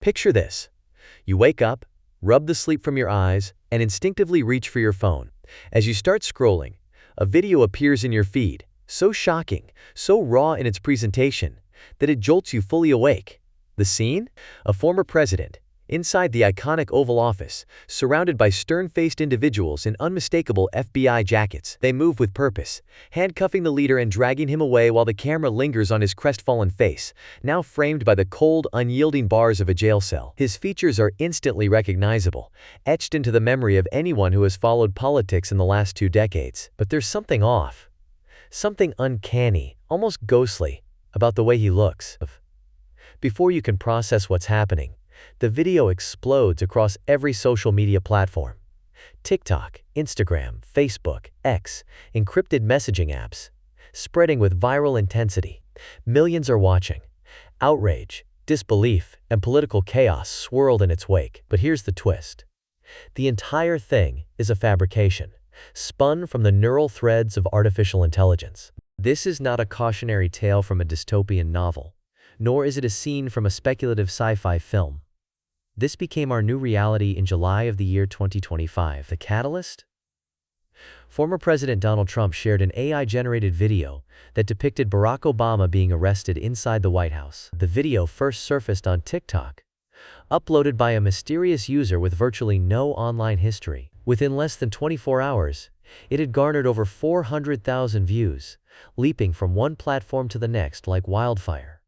Picture this. You wake up, rub the sleep from your eyes, and instinctively reach for your phone. As you start scrolling, a video appears in your feed, so shocking, so raw in its presentation, that it jolts you fully awake. The scene? A former president, inside the iconic Oval Office, surrounded by stern-faced individuals in unmistakable FBI jackets. They move with purpose, handcuffing the leader and dragging him away while the camera lingers on his crestfallen face, now framed by the cold, unyielding bars of a jail cell. His features are instantly recognizable, etched into the memory of anyone who has followed politics in the last 2 decades. But there's something off, something uncanny, almost ghostly, about the way he looks. Before you can process what's happening, the video explodes across every social media platform. TikTok, Instagram, Facebook, X, encrypted messaging apps, spreading with viral intensity. Millions are watching. Outrage, disbelief, and political chaos swirled in its wake. But here's the twist. The entire thing is a fabrication, spun from the neural threads of artificial intelligence. This is not a cautionary tale from a dystopian novel, nor is it a scene from a speculative sci-fi film. This became our new reality in July of the year 2025. The catalyst? Former President Donald Trump shared an AI-generated video that depicted Barack Obama being arrested inside the White House. The video first surfaced on TikTok, uploaded by a mysterious user with virtually no online history. Within less than 24 hours, it had garnered over 400,000 views, leaping from one platform to the next like wildfire.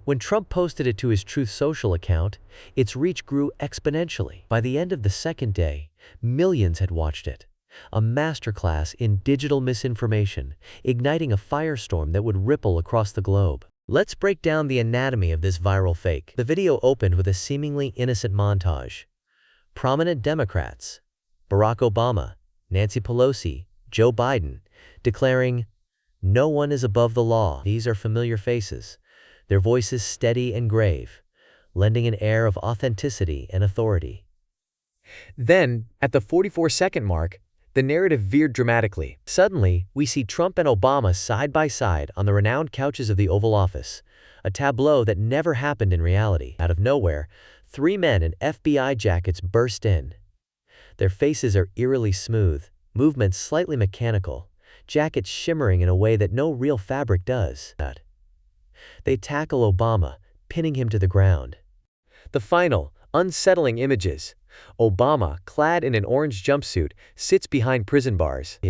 When Trump posted it to his Truth Social account, its reach grew exponentially. By the end of the second day, millions had watched it. A masterclass in digital misinformation, igniting a firestorm that would ripple across the globe. Let's break down the anatomy of this viral fake. The video opened with a seemingly innocent montage. Prominent Democrats, Barack Obama, Nancy Pelosi, Joe Biden, declaring, "No one is above the law." These are familiar faces, their voices steady and grave, lending an air of authenticity and authority. Then, at the 44-second mark, the narrative veered dramatically. Suddenly, we see Trump and Obama side by side on the renowned couches of the Oval Office, a tableau that never happened in reality. Out of nowhere, 3 men in FBI jackets burst in. Their faces are eerily smooth, movements slightly mechanical, jackets shimmering in a way that no real fabric does. They tackle Obama, pinning him to the ground. The final, unsettling images. Obama, clad in an orange jumpsuit, sits behind prison bars.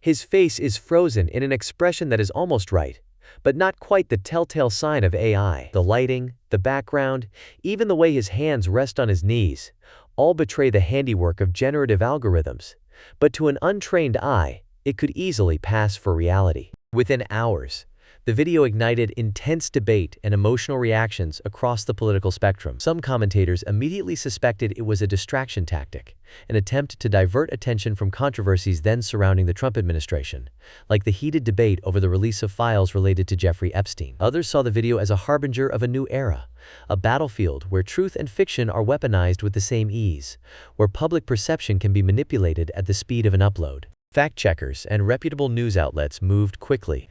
His face is frozen in an expression that is almost right, but not quite the telltale sign of AI. The lighting, the background, even the way his hands rest on his knees, all betray the handiwork of generative algorithms. But to an untrained eye, it could easily pass for reality. Within hours, the video ignited intense debate and emotional reactions across the political spectrum. Some commentators immediately suspected it was a distraction tactic, an attempt to divert attention from controversies then surrounding the Trump administration, like the heated debate over the release of files related to Jeffrey Epstein. Others saw the video as a harbinger of a new era, a battlefield where truth and fiction are weaponized with the same ease, where public perception can be manipulated at the speed of an upload. Fact-checkers and reputable news outlets moved quickly.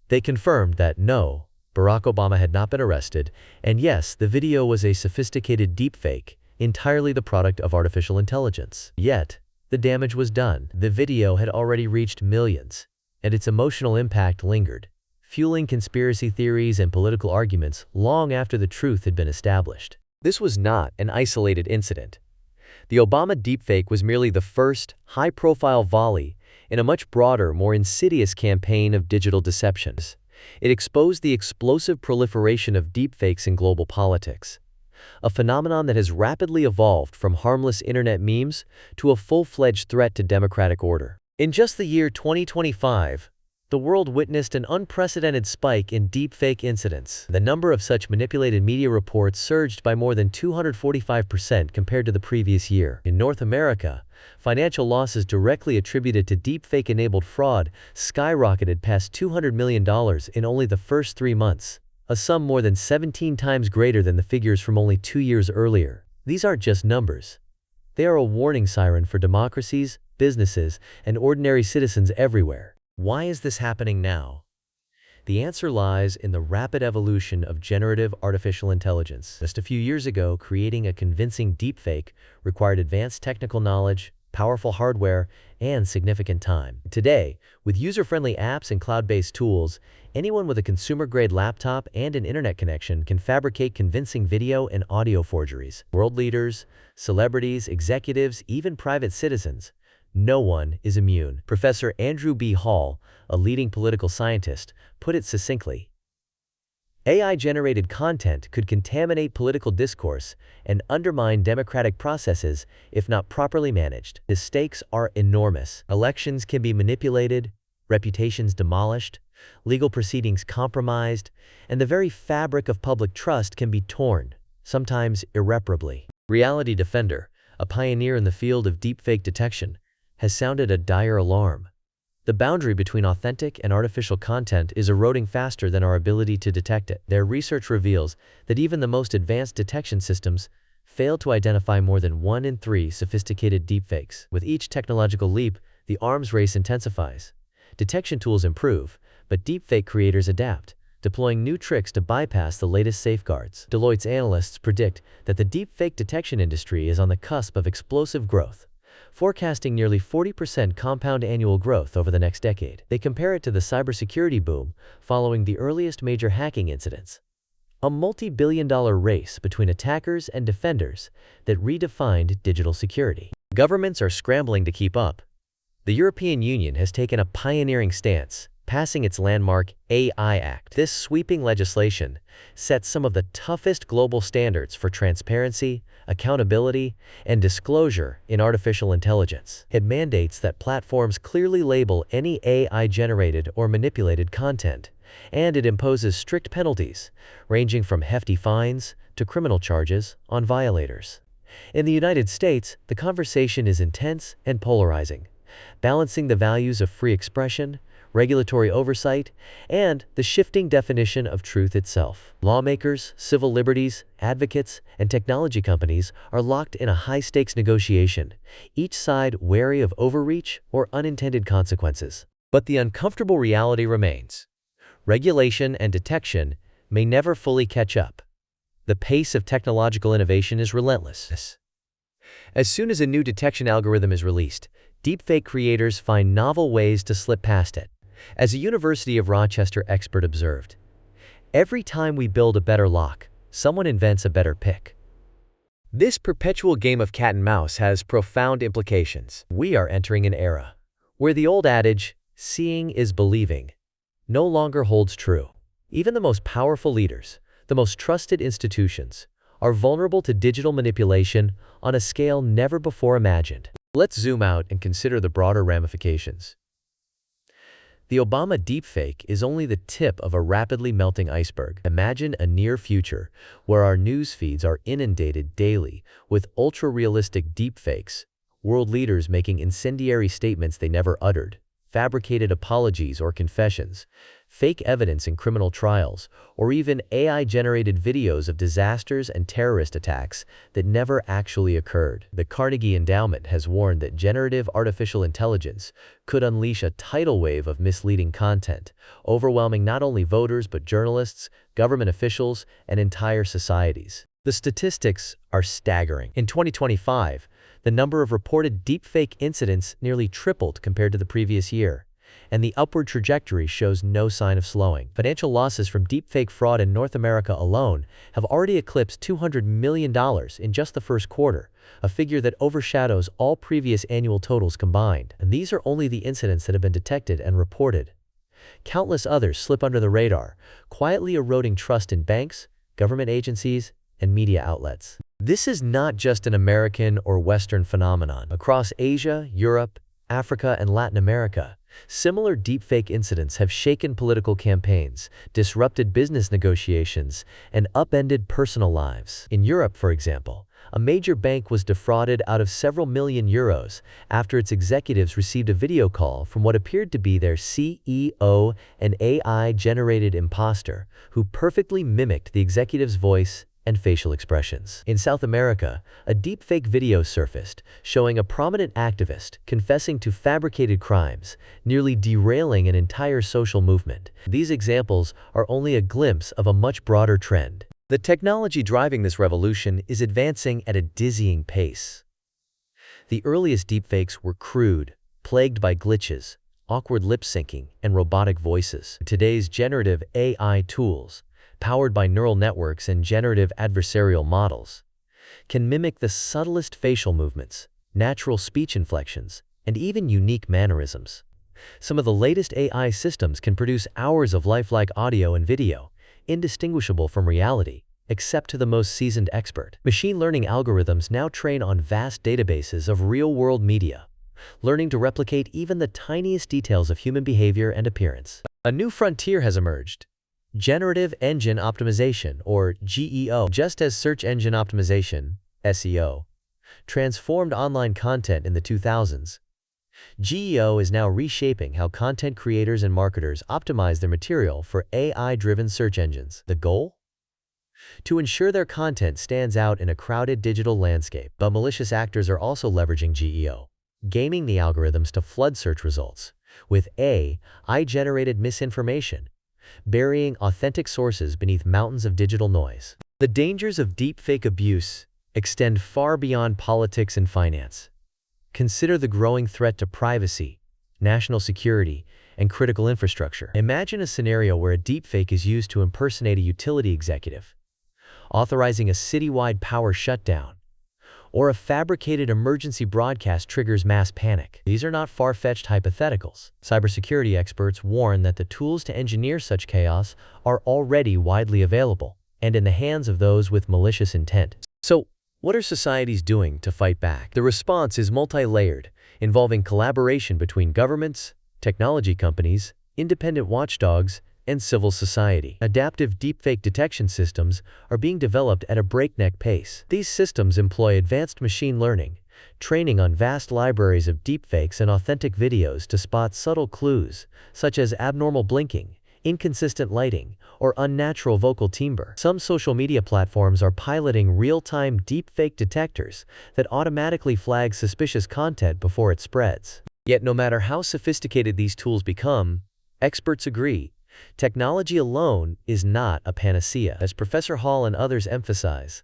They confirmed that no, Barack Obama had not been arrested, and yes, the video was a sophisticated deepfake, entirely the product of artificial intelligence. Yet, the damage was done. The video had already reached millions, and its emotional impact lingered, fueling conspiracy theories and political arguments long after the truth had been established. This was not an isolated incident. The Obama deepfake was merely the first, high-profile volley in a much broader, more insidious campaign of digital deceptions. It exposed the explosive proliferation of deepfakes in global politics, a phenomenon that has rapidly evolved from harmless internet memes to a full-fledged threat to democratic order. In just the year 2025, the world witnessed an unprecedented spike in deepfake incidents. The number of such manipulated media reports surged by more than 245% compared to the previous year. In North America, financial losses directly attributed to deepfake-enabled fraud skyrocketed past $200 million in only the first 3 months, a sum more than 17 times greater than the figures from only 2 years earlier. These aren't just numbers. They are a warning siren for democracies, businesses, and ordinary citizens everywhere. Why is this happening now? The answer lies in the rapid evolution of generative artificial intelligence. Just a few years ago, creating a convincing deepfake required advanced technical knowledge, powerful hardware, and significant time. Today, with user-friendly apps and cloud-based tools, anyone with a consumer-grade laptop and an internet connection can fabricate convincing video and audio forgeries. World leaders, celebrities, executives, even private citizens, no one is immune. Professor Andrew B. Hall, a leading political scientist, put it succinctly: AI-generated content could contaminate political discourse and undermine democratic processes if not properly managed. The stakes are enormous. Elections can be manipulated, reputations demolished, legal proceedings compromised, and the very fabric of public trust can be torn, sometimes irreparably. Reality Defender, a pioneer in the field of deepfake detection, has sounded a dire alarm. The boundary between authentic and artificial content is eroding faster than our ability to detect it. Their research reveals that even the most advanced detection systems fail to identify more than 1 in 3 sophisticated deepfakes. With each technological leap, the arms race intensifies. Detection tools improve, but deepfake creators adapt, deploying new tricks to bypass the latest safeguards. Deloitte's analysts predict that the deepfake detection industry is on the cusp of explosive growth, forecasting nearly 40% compound annual growth over the next decade. They compare it to the cybersecurity boom following the earliest major hacking incidents, a multi-billion-dollar race between attackers and defenders that redefined digital security. Governments are scrambling to keep up. The European Union has taken a pioneering stance, passing its landmark AI Act. This sweeping legislation sets some of the toughest global standards for transparency, accountability, and disclosure in artificial intelligence. It mandates that platforms clearly label any AI-generated or manipulated content, and it imposes strict penalties, ranging from hefty fines to criminal charges on violators. In the United States, the conversation is intense and polarizing, balancing the values of free expression, regulatory oversight, and the shifting definition of truth itself. Lawmakers, civil liberties, advocates, and technology companies are locked in a high-stakes negotiation, each side wary of overreach or unintended consequences. But the uncomfortable reality remains. Regulation and detection may never fully catch up. The pace of technological innovation is relentless. As soon as a new detection algorithm is released, deepfake creators find novel ways to slip past it. As a University of Rochester expert observed, every time we build a better lock, someone invents a better pick. This perpetual game of cat and mouse has profound implications. We are entering an era where the old adage, "seeing is believing," no longer holds true. Even the most powerful leaders, the most trusted institutions, are vulnerable to digital manipulation on a scale never before imagined. Let's zoom out and consider the broader ramifications. The Obama deepfake is only the tip of a rapidly melting iceberg. Imagine a near future where our news feeds are inundated daily with ultra-realistic deepfakes, world leaders making incendiary statements they never uttered, fabricated apologies or confessions, fake evidence in criminal trials, or even AI-generated videos of disasters and terrorist attacks that never actually occurred. The Carnegie Endowment has warned that generative artificial intelligence could unleash a tidal wave of misleading content, overwhelming not only voters but journalists, government officials, and entire societies. The statistics are staggering. In 2025, the number of reported deepfake incidents nearly tripled compared to the previous year, and the upward trajectory shows no sign of slowing. Financial losses from deepfake fraud in North America alone have already eclipsed $200 million in just the first quarter, a figure that overshadows all previous annual totals combined. And these are only the incidents that have been detected and reported. Countless others slip under the radar, quietly eroding trust in banks, government agencies, and media outlets. This is not just an American or Western phenomenon. Across Asia, Europe, Africa, and Latin America, similar deepfake incidents have shaken political campaigns, disrupted business negotiations, and upended personal lives. In Europe, for example, a major bank was defrauded out of several million euros after its executives received a video call from what appeared to be their CEO, an AI-generated imposter who perfectly mimicked the executive's voice and facial expressions. In South America, a deepfake video surfaced showing a prominent activist confessing to fabricated crimes, nearly derailing an entire social movement. These examples are only a glimpse of a much broader trend. The technology driving this revolution is advancing at a dizzying pace. The earliest deepfakes were crude, plagued by glitches, awkward lip-syncing, and robotic voices. Today's generative AI tools, powered by neural networks and generative adversarial models, can mimic the subtlest facial movements, natural speech inflections, and even unique mannerisms. Some of the latest AI systems can produce hours of lifelike audio and video, indistinguishable from reality, except to the most seasoned expert. Machine learning algorithms now train on vast databases of real-world media, learning to replicate even the tiniest details of human behavior and appearance. A new frontier has emerged: generative engine optimization, or GEO. Just as search engine optimization, SEO, transformed online content in the 2000s, GEO is now reshaping how content creators and marketers optimize their material for AI-driven search engines. The goal? To ensure their content stands out in a crowded digital landscape. But malicious actors are also leveraging GEO, gaming the algorithms to flood search results with AI-generated misinformation, burying authentic sources beneath mountains of digital noise. The dangers of deepfake abuse extend far beyond politics and finance. Consider the growing threat to privacy, national security, and critical infrastructure. Imagine a scenario where a deepfake is used to impersonate a utility executive, authorizing a citywide power shutdown, or a fabricated emergency broadcast triggers mass panic. These are not far-fetched hypotheticals. Cybersecurity experts warn that the tools to engineer such chaos are already widely available and in the hands of those with malicious intent. So, what are societies doing to fight back? The response is multi-layered, involving collaboration between governments, technology companies, independent watchdogs, and civil society. Adaptive deepfake detection systems are being developed at a breakneck pace. These systems employ advanced machine learning, training on vast libraries of deepfakes and authentic videos to spot subtle clues, such as abnormal blinking, inconsistent lighting, or unnatural vocal timbre. Some social media platforms are piloting real-time deepfake detectors that automatically flag suspicious content before it spreads. Yet no matter how sophisticated these tools become, experts agree, technology alone is not a panacea. As Professor Hall and others emphasize,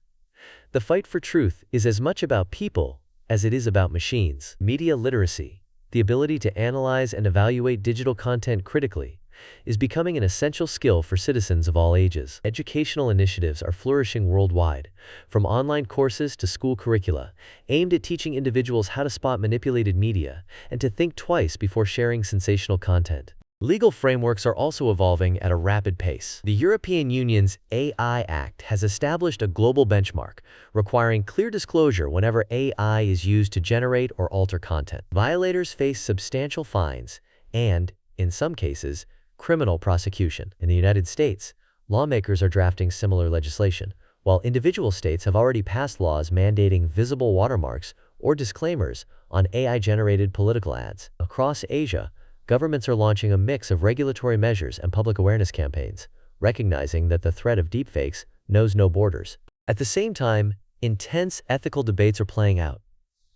the fight for truth is as much about people as it is about machines. Media literacy, the ability to analyze and evaluate digital content critically, is becoming an essential skill for citizens of all ages. Educational initiatives are flourishing worldwide, from online courses to school curricula, aimed at teaching individuals how to spot manipulated media and to think twice before sharing sensational content. Legal frameworks are also evolving at a rapid pace. The European Union's AI Act has established a global benchmark, requiring clear disclosure whenever AI is used to generate or alter content. Violators face substantial fines and, in some cases, criminal prosecution. In the United States, lawmakers are drafting similar legislation, while individual states have already passed laws mandating visible watermarks or disclaimers on AI-generated political ads. Across Asia, governments are launching a mix of regulatory measures and public awareness campaigns, recognizing that the threat of deepfakes knows no borders. At the same time, intense ethical debates are playing out.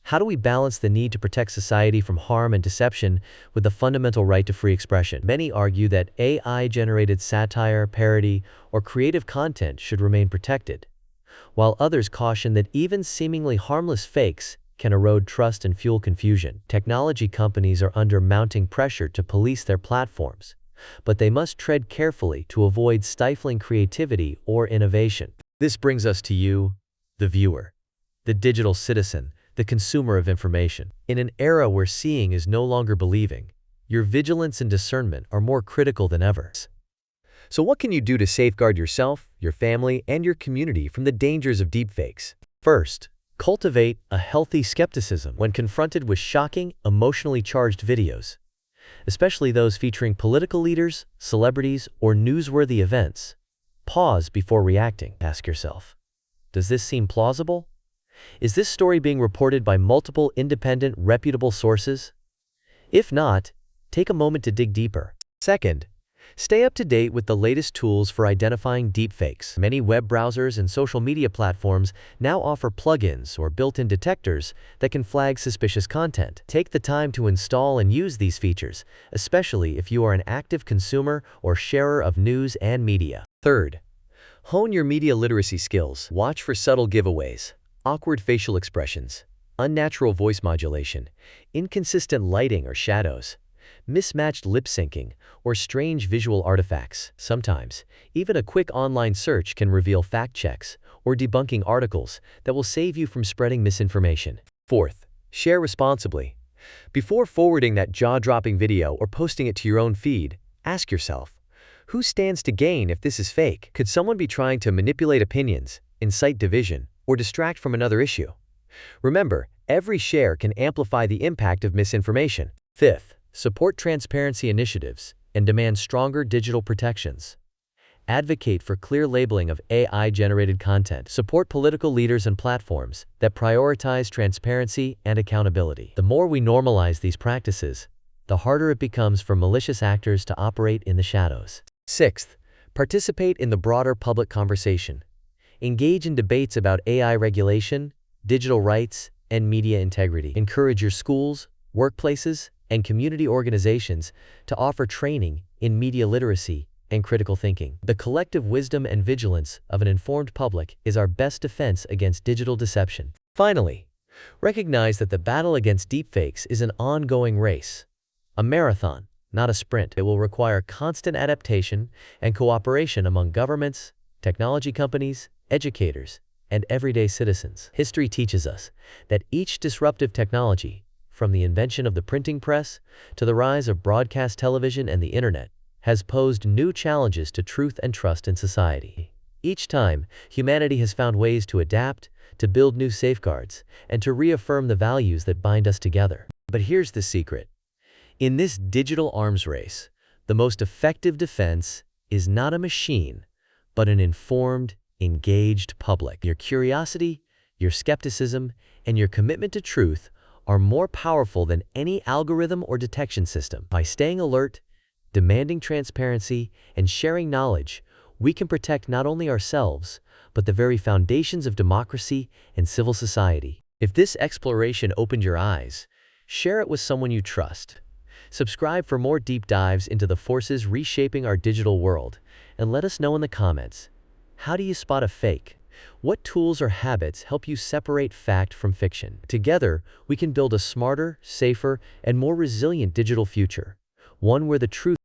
How do we balance the need to protect society from harm and deception with the fundamental right to free expression? Many argue that AI-generated satire, parody, or creative content should remain protected, while others caution that even seemingly harmless fakes can erode trust and fuel confusion. Technology companies are under mounting pressure to police their platforms, but they must tread carefully to avoid stifling creativity or innovation. This brings us to you, the viewer, the digital citizen, the consumer of information. In an era where seeing is no longer believing, your vigilance and discernment are more critical than ever. So what can you do to safeguard yourself, your family, and your community from the dangers of deepfakes? First, cultivate a healthy skepticism when confronted with shocking, emotionally charged videos, especially those featuring political leaders, celebrities, or newsworthy events. Pause before reacting. Ask yourself, does this seem plausible? Is this story being reported by multiple independent, reputable sources? If not, take a moment to dig deeper. Second, Stay up to date with the latest tools for identifying deepfakes. Many web browsers and social media platforms now offer plugins or built-in detectors that can flag suspicious content. Take the time to install and use these features, especially if you are an active consumer or sharer of news and media. Third, hone your media literacy skills. Watch for subtle giveaways, awkward facial expressions, unnatural voice modulation, inconsistent lighting or shadows, mismatched lip syncing, or strange visual artifacts. Sometimes, even a quick online search can reveal fact checks or debunking articles that will save you from spreading misinformation. Fourth, share responsibly. Before forwarding that jaw-dropping video or posting it to your own feed, ask yourself, who stands to gain if this is fake? Could someone be trying to manipulate opinions, incite division, or distract from another issue? Remember, every share can amplify the impact of misinformation. Fifth, support transparency initiatives and demand stronger digital protections. Advocate for clear labeling of AI-generated content. Support political leaders and platforms that prioritize transparency and accountability. The more we normalize these practices, the harder it becomes for malicious actors to operate in the shadows. Sixth, participate in the broader public conversation. Engage in debates about AI regulation, digital rights, and media integrity. Encourage your schools, workplaces, and community organizations to offer training in media literacy and critical thinking. The collective wisdom and vigilance of an informed public is our best defense against digital deception. Finally, recognize that the battle against deepfakes is an ongoing race, a marathon, not a sprint. It will require constant adaptation and cooperation among governments, technology companies, educators, and everyday citizens. History teaches us that each disruptive technology, from the invention of the printing press to the rise of broadcast television and the internet, has posed new challenges to truth and trust in society. Each time, humanity has found ways to adapt, to build new safeguards, and to reaffirm the values that bind us together. But here's the secret. In this digital arms race, the most effective defense is not a machine, but an informed, engaged public. Your curiosity, your skepticism, and your commitment to truth are more powerful than any algorithm or detection system. By staying alert, demanding transparency, and sharing knowledge, we can protect not only ourselves, but the very foundations of democracy and civil society. If this exploration opened your eyes, share it with someone you trust. Subscribe for more deep dives into the forces reshaping our digital world, and let us know in the comments, how do you spot a fake? What tools or habits help you separate fact from fiction? Together, we can build a smarter, safer, and more resilient digital future, one where the truth